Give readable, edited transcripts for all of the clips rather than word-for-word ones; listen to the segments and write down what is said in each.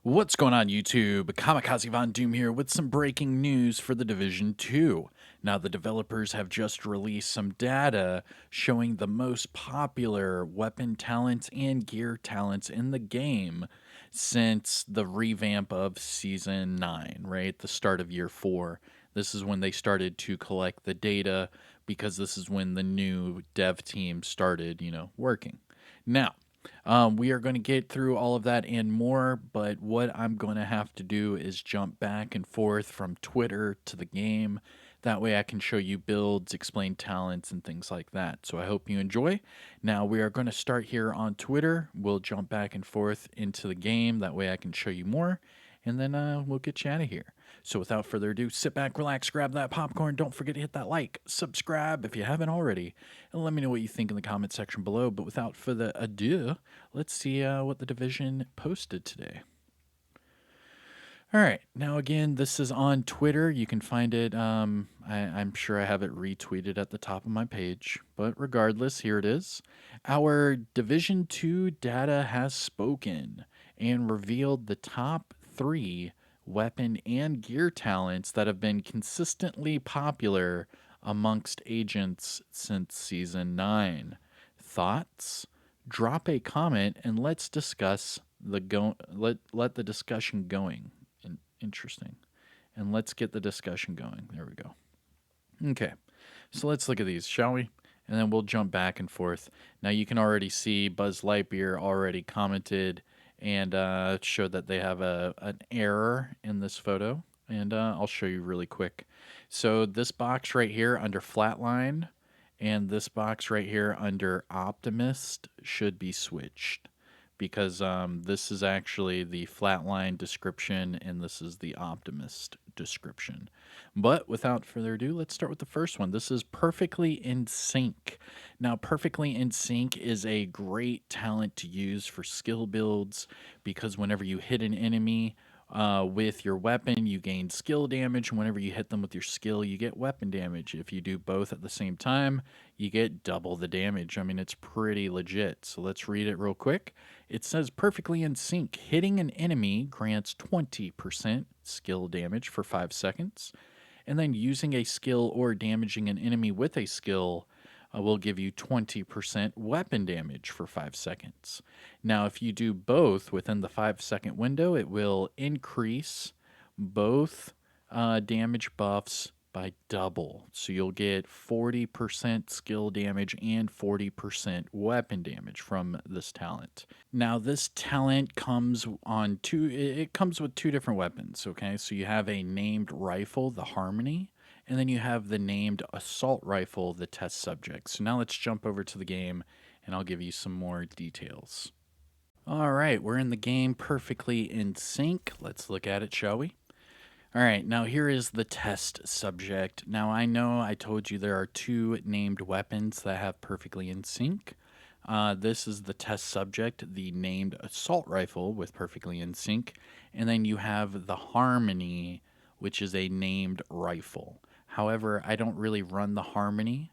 What's going on, YouTube? Kamikazevondoom here with some breaking news for the Division 2. Now, the developers have just released some data showing the most popular weapon talents and gear talents in the game since the revamp of Season 9, right? The start of Year 4. This is when they started to collect the data because this is when the new dev team started, working. Now, we are going to get through all of that and more, but what I'm going to have to do is jump back and forth from Twitter to the game. That way I can show you builds, explain talents, and things like that. So I hope you enjoy. Now we are going to start here on Twitter. We'll jump back and forth into the game. That way I can show you more, and then we'll get you out of here. So without further ado, sit back, relax, grab that popcorn. Don't forget to hit that like, subscribe if you haven't already, and let me know what you think in the comment section below. But without further ado, let's see what the Division posted today. All right, now again, this is on Twitter. You can find it. I'm sure I have it retweeted at the top of my page, but regardless, here it is. Our Division 2 data has spoken and revealed the top 3 weapon and gear talents that have been consistently popular amongst agents since Season 9. Thoughts? Drop a comment and let's discuss let the discussion going. Interesting. And let's get the discussion going. There we go. Okay. So let's look at these, shall we? And then we'll jump back and forth. Now you can already see Buzz Lightyear already commented and showed that they have an error in this photo. And I'll show you really quick. So this box right here under Flatline and this box right here under Optimist should be switched, because this is actually the Flatline description and this is the Optimist description. But without further ado, let's start with the first one. This is Perfectly in Sync. Now, Perfectly in Sync is a great talent to use for skill builds, because whenever you hit an enemy with your weapon, you gain skill damage. Whenever you hit them with your skill, you get weapon damage. If you do both at the same time, you get double the damage. I mean, it's pretty legit. So let's read it real quick. It says, Perfectly in Sync. Hitting an enemy grants 20% skill damage for 5 seconds. And then using a skill or damaging an enemy with a skill will give you 20% weapon damage for 5 seconds. Now, if you do both within the 5-second window, it will increase both damage buffs by double. So you'll get 40% skill damage and 40% weapon damage from this talent. Now, this talent comes on it comes with 2 different weapons, okay? So you have a named rifle, the Harmony, and then you have the named assault rifle, the Test Subject. So now let's jump over to the game and I'll give you some more details. All right, we're in the game, Perfectly in Sync. Let's look at it, shall we? All right, now here is the Test Subject. Now I know I told you there are 2 named weapons that have Perfectly in Sync. This is the Test Subject, the named assault rifle with Perfectly in Sync. And then you have the Harmony, which is a named rifle. However, I don't really run the Harmony,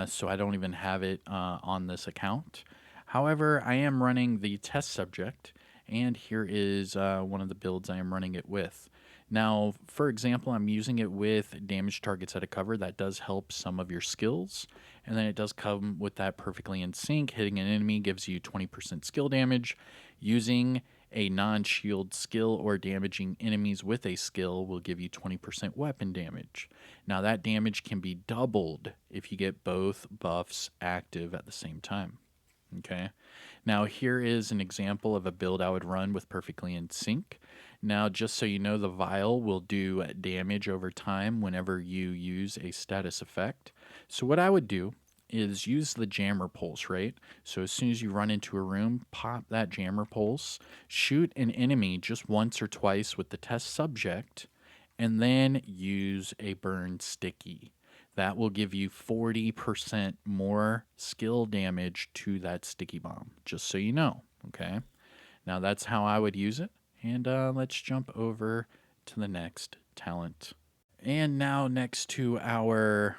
so I don't even have it on this account. However, I am running the Test Subject, and here is one of the builds I am running it with. Now, for example, I'm using it with damage targets at a cover. That does help some of your skills. And then it does come with that Perfectly in Sync. Hitting an enemy gives you 20% skill damage. Using a non-shield skill or damaging enemies with a skill will give you 20% weapon damage. Now, that damage can be doubled if you get both buffs active at the same time. Okay, now here is an example of a build I would run with Perfectly in Sync. Now, just so you know, the vial will do damage over time whenever you use a status effect. So what I would do is use the jammer pulse, right? So as soon as you run into a room, pop that jammer pulse, shoot an enemy just once or twice with the Test Subject, and then use a burn sticky. That will give you 40% more skill damage to that sticky bomb, just so you know, okay? Now that's how I would use it, and let's jump over to the next talent. And now next to our,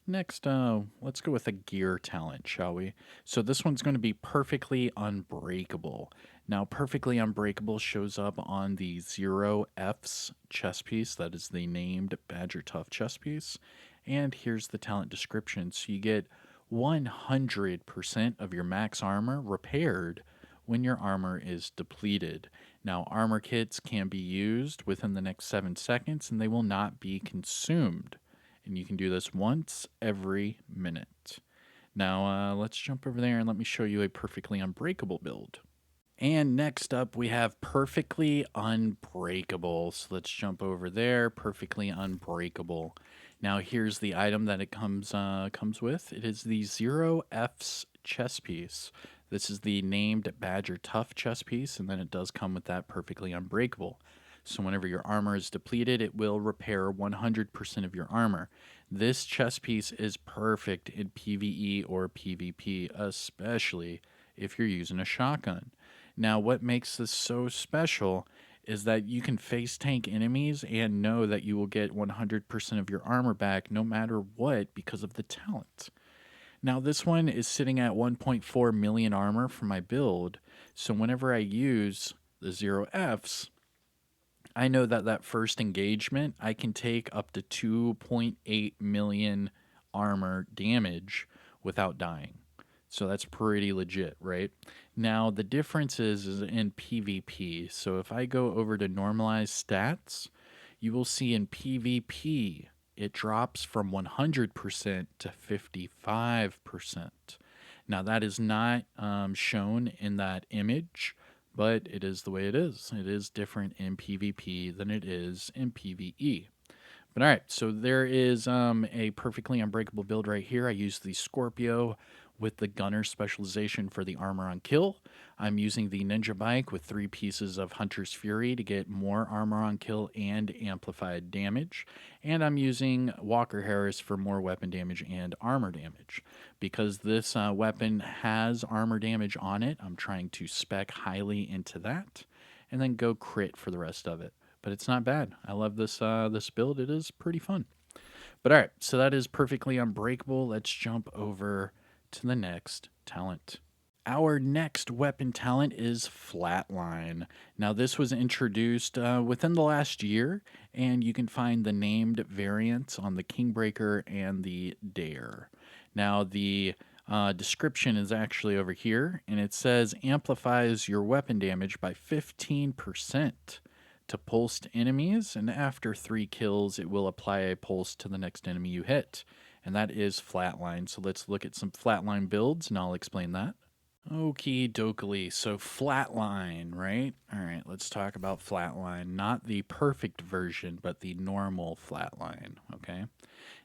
let's go with a gear talent, shall we? So this one's going to be Perfectly Unbreakable. Now, Perfectly Unbreakable shows up on the Zero F's chess piece. That is the named Badger Tough chess piece. And here's the talent description. So you get 100% of your max armor repaired when your armor is depleted. Now, armor kits can be used within the next 7 seconds and they will not be consumed. And you can do this once every minute. Now, let's jump over there and let me show you a Perfectly Unbreakable build. And next up, we have Perfectly Unbreakable. So let's jump over there. Perfectly Unbreakable. Now here's the item that it comes with. It is the Zero F's chess piece. This is the named Badger Tough chess piece, and then it does come with that Perfectly Unbreakable. So whenever your armor is depleted, it will repair 100% of your armor. This chess piece is perfect in PvE or PvP, especially if you're using a shotgun. Now, what makes this so special is that you can face tank enemies and know that you will get 100% of your armor back no matter what because of the talent. Now, this one is sitting at 1.4 million armor for my build, so whenever I use the Zero F's, I know that that first engagement, I can take up to 2.8 million armor damage without dying. So that's pretty legit, right? Now, the difference is in PvP. So if I go over to normalized stats, you will see in PvP, it drops from 100% to 55%. Now, that is not shown in that image, but it is the way it is. It is different in PvP than it is in PvE. But all right, so there is a Perfectly Unbreakable build right here. I use the Scorpio with the Gunner specialization for the armor on kill. I'm using the Ninja Bike with 3 pieces of Hunter's Fury to get more armor on kill and amplified damage. And I'm using Walker Harris for more weapon damage and armor damage. Because this weapon has armor damage on it, I'm trying to spec highly into that and then go crit for the rest of it. But it's not bad. I love this this build. It is pretty fun. But all right, so that is Perfectly Unbreakable. Let's jump over to the next talent. Our next weapon talent is Flatline. Now, this was introduced within the last year, and you can find the named variants on the Kingbreaker and the Dare. Now, the description is actually over here, and it says amplifies your weapon damage by 15% to pulsed enemies, and after 3 kills, it will apply a pulse to the next enemy you hit. And that is Flatline. So let's look at some Flatline builds, and I'll explain that. Okie dokie. So Flatline, right? All right, let's talk about Flatline. Not the perfect version, but the normal Flatline, okay?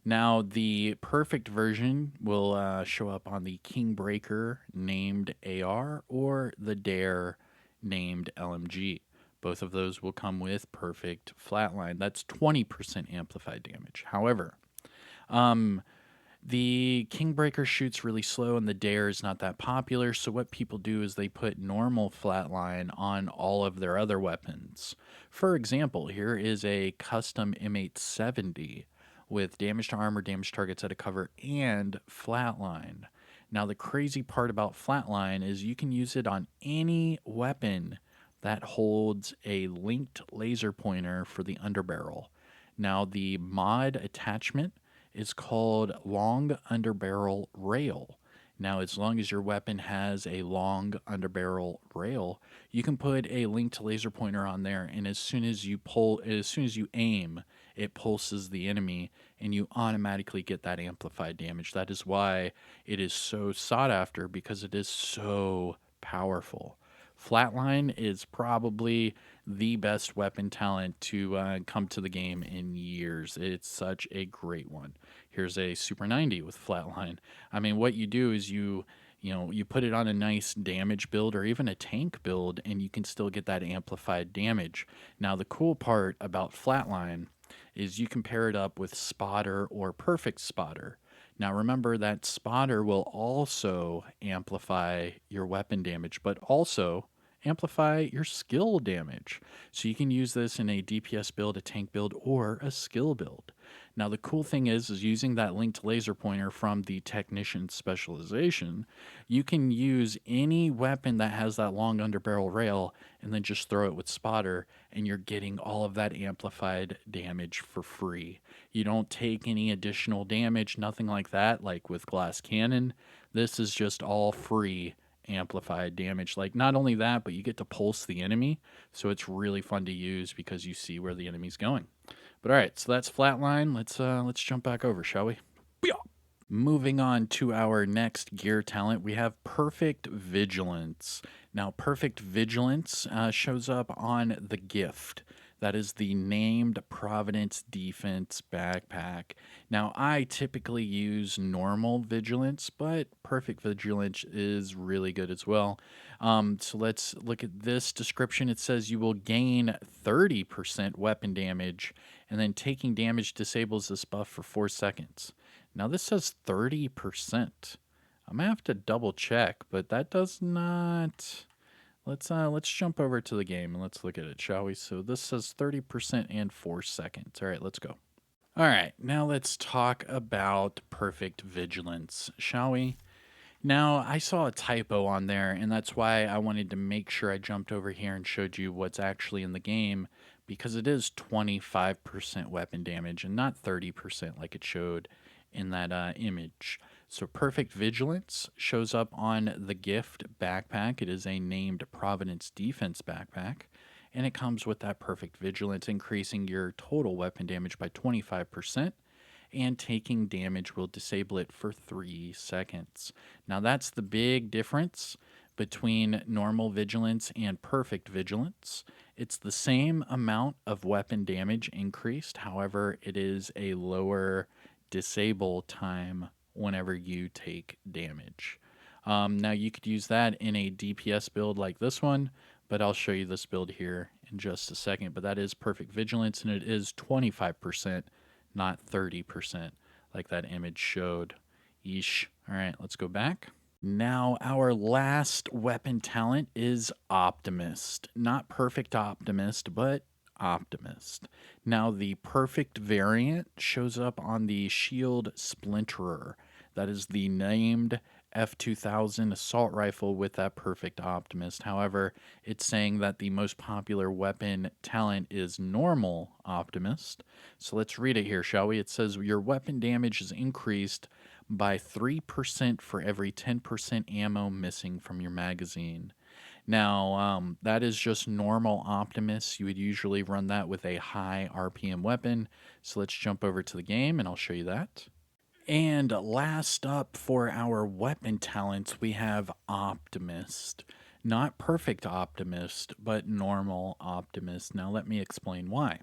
Now, the perfect version will show up on the Kingbreaker named AR or the Dare named LMG. Both of those will come with perfect Flatline. That's 20% amplified damage. However, the Kingbreaker shoots really slow and the Dare is not that popular, so what people do is they put normal Flatline on all of their other weapons. For example, here is a custom M870 with damage to armor, damage targets out of cover, and Flatline. Now, the crazy part about Flatline is you can use it on any weapon that holds a linked laser pointer for the underbarrel. Now, the mod attachment is called long underbarrel rail. Now, as long as your weapon has a long underbarrel rail, you can put a linked laser pointer on there, and as soon as you aim, it pulses the enemy, and you automatically get that amplified damage. That is why it is so sought after, because it is so powerful. Flatline is probably the best weapon talent to come to the game in years. It's such a great one. Here's a Super 90 with Flatline. I mean, what you do is you put it on a nice damage build or even a tank build, and you can still get that amplified damage. Now, the cool part about Flatline is you can pair it up with Spotter or Perfect Spotter. Now remember that Spotter will also amplify your weapon damage, but also amplify your skill damage. So you can use this in a DPS build, a tank build, or a skill build. Now the cool thing is using that linked laser pointer from the technician specialization, you can use any weapon that has that long underbarrel rail and then just throw it with spotter, and you're getting all of that amplified damage for free. You don't take any additional damage, nothing like that, like with glass cannon. This is just all free amplified damage. Like, not only that, but you get to pulse the enemy, so it's really fun to use because you see where the enemy's going. But all right, so that's Flatline. Let's jump back over, shall we? Yeah. Moving on to our next gear talent, we have Perfect Vigilance. Now, Perfect Vigilance shows up on the gift. That is the named Providence Defense backpack. Now, I typically use normal Vigilance, but Perfect Vigilance is really good as well. So let's look at this description. It says you will gain 30% weapon damage, and then taking damage disables this buff for 4 seconds. Now this says 30%. I'm gonna have to double check, but that does not. Let's jump over to the game and let's look at it, shall we? So this says 30% and 4 seconds. All right, let's go. All right, now let's talk about Perfect Vigilance, shall we? Now, I saw a typo on there, and that's why I wanted to make sure I jumped over here and showed you what's actually in the game, because it is 25% weapon damage and not 30% like it showed in that image. So Perfect Vigilance shows up on the gift backpack. It is a named Providence Defense backpack, and it comes with that Perfect Vigilance, increasing your total weapon damage by 25%, and taking damage will disable it for 3 seconds. Now that's the big difference between normal vigilance and perfect vigilance. It's the same amount of weapon damage increased, however, it is a lower disable time whenever you take damage. Now you could use that in a DPS build like this one, but I'll show you this build here in just a second. But that is Perfect Vigilance, and it is 25%, not 30%, like that image showed. Yeesh. All right, let's go back. Now, our last weapon talent is Optimist. Not Perfect Optimist, but Optimist. Now, the perfect variant shows up on the Shield Splinterer. That is the named F2000 assault rifle with that perfect Optimist. However, it's saying that the most popular weapon talent is normal Optimist. So let's read it here, shall we? It says your weapon damage is increased by 3% for every 10% ammo missing from your magazine. Now, that is just normal Optimus. You would usually run that with a high RPM weapon. So let's jump over to the game and I'll show you that. And last up for our weapon talents, we have Optimist. Not perfect Optimist, but normal Optimist. Now let me explain why.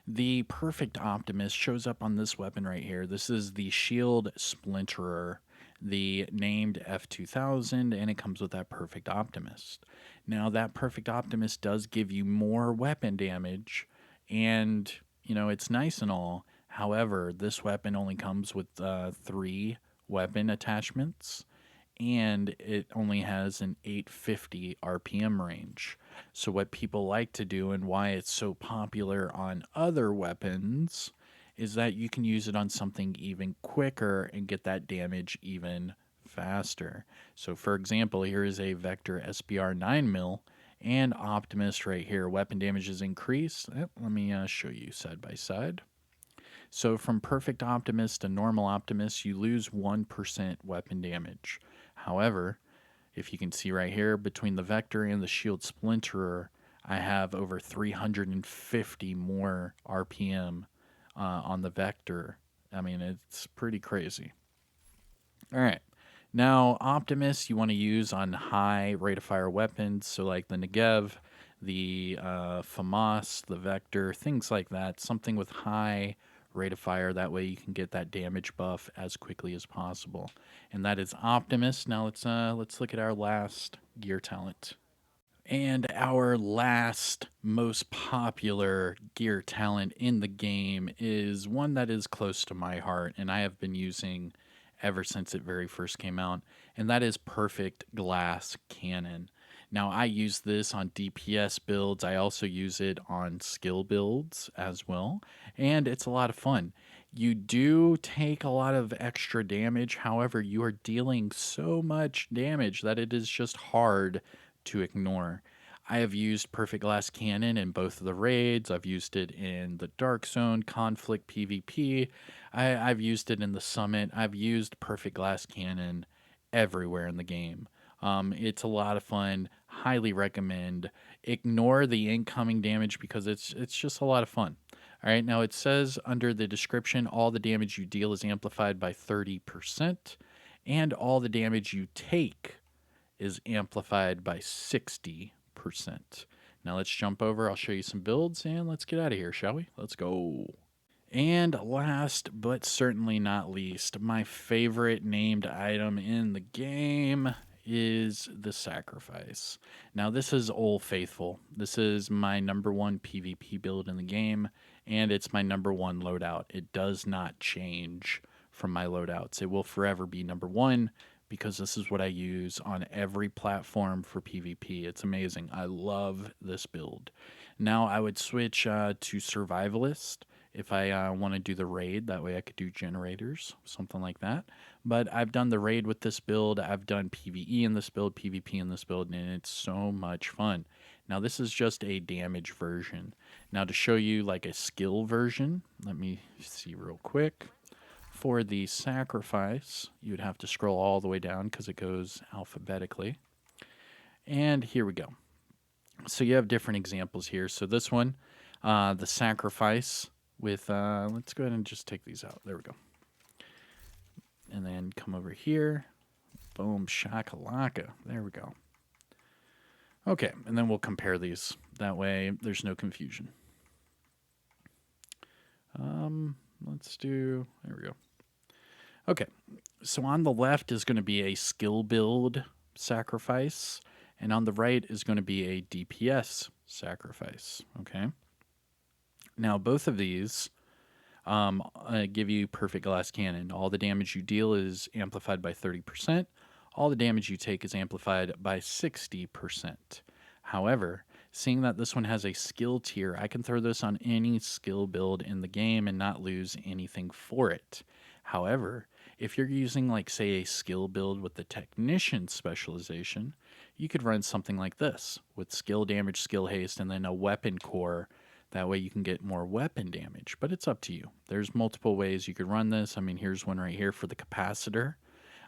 The perfect Optimist shows up on this weapon right here. This is the Shield Splinterer, the named F2000, and it comes with that perfect Optimist. Now, that perfect Optimist does give you more weapon damage, and, you know, it's nice and all. However, this weapon only comes with 3 weapon attachments, and it only has an 850 RPM range. So what people like to do and why it's so popular on other weapons is that you can use it on something even quicker and get that damage even faster. So for example, here is a Vector SBR 9mm and Optimist right here. Weapon damage is increased. Let me show you side by side. So from Perfect Optimist to Normal Optimist, you lose 1% weapon damage. However, if you can see right here, between the Vector and the Shield Splinterer, I have over 350 more RPM on the Vector. I mean, it's pretty crazy. All right. Now, Optimus, you want to use on high rate of fire weapons, so like the Negev, the FAMAS, the Vector, things like that. Something with high rate of fire. That way you can get that damage buff as quickly as possible. And that is Optimus. Now let's look at our last gear talent. And our last most popular gear talent in the game is one that is close to my heart, and I have been using ever since it very first came out, and that is Perfect Glass Cannon. Now, I use this on DPS builds. I also use it on skill builds as well, and it's a lot of fun. You do take a lot of extra damage. However, you are dealing so much damage that it is just hard to ignore. I have used Perfect Glass Cannon in both of the raids. I've used it in the Dark Zone, Conflict, PvP. I've used it in the Summit. I've used Perfect Glass Cannon everywhere in the game. It's a lot of fun. Highly recommend. Ignore the incoming damage because it's just a lot of fun. All right, now it says under the description, all the damage you deal is amplified by 30%, and all the damage you take is amplified by 60%. Now let's jump over. I'll show you some builds, and let's get out of here, shall we? Let's go. And last but certainly not least, my favorite named item in the game is the Sacrifice. Now, this is Old Faithful. This is my #1 PvP build in the game, and it's my #1 loadout. It does not change from my loadouts. It will forever be #1 because this is what I use on every platform for PvP. It's amazing. I love this build. Now, I would switch to Survivalist if I want to do the raid. That way I could do generators, something like that. But I've done the raid with this build. I've done PvE in this build, PvP in this build, and it's so much fun. Now this is just a damage version. Now to show you like a skill version, let me see real quick. For the Sacrifice, you would have to scroll all the way down because it goes alphabetically. And here we go. So you have different examples here. So this one, the Sacrifice with, let's go ahead and just take these out. There we go. And then come over here. Boom, shakalaka. There we go. Okay, and then we'll compare these. That way there's no confusion. Let's do, there we go. Okay, so on the left is going to be a skill build Sacrifice, and on the right is going to be a DPS Sacrifice, okay? Now, both of these give you Perfect Glass Cannon. All the damage you deal is amplified by 30%. All the damage you take is amplified by 60%. However, seeing that this one has a skill tier, I can throw this on any skill build in the game and not lose anything for it. However, if you're using, like, say, a skill build with the Technician specialization, you could run something like this with skill damage, skill haste, and then a weapon core. That way you can get more weapon damage, but it's up to you. There's multiple ways you could run this. I mean, here's one right here for the Capacitor.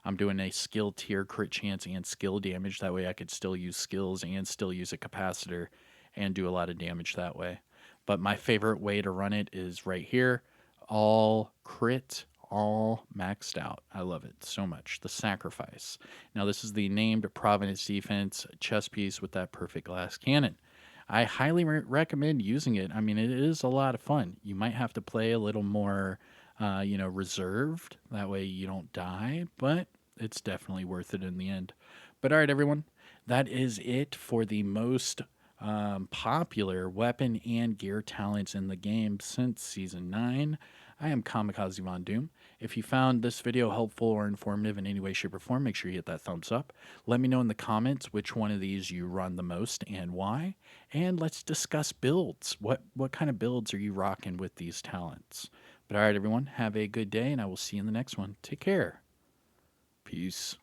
I'm doing a skill tier, crit chance, and skill damage. That way I could still use skills and still use a Capacitor and do a lot of damage that way. But my favorite way to run it is right here. All crit, all maxed out. I love it so much. The Sacrifice. Now this is the named Providence Defense chess piece with that Perfect Glass Cannon. I highly recommend using it. I mean, it is a lot of fun. You might have to play a little more, reserved. That way you don't die, but it's definitely worth it in the end. But all right, everyone, that is it for the most popular weapon and gear talents in the game since Season 9. I am Kamikazevondoom. If you found this video helpful or informative in any way, shape, or form, make sure you hit that thumbs up. Let me know in the comments which one of these you run the most and why. And let's discuss builds. What kind of builds are you rocking with these talents? But all right, everyone, have a good day, and I will see you in the next one. Take care. Peace.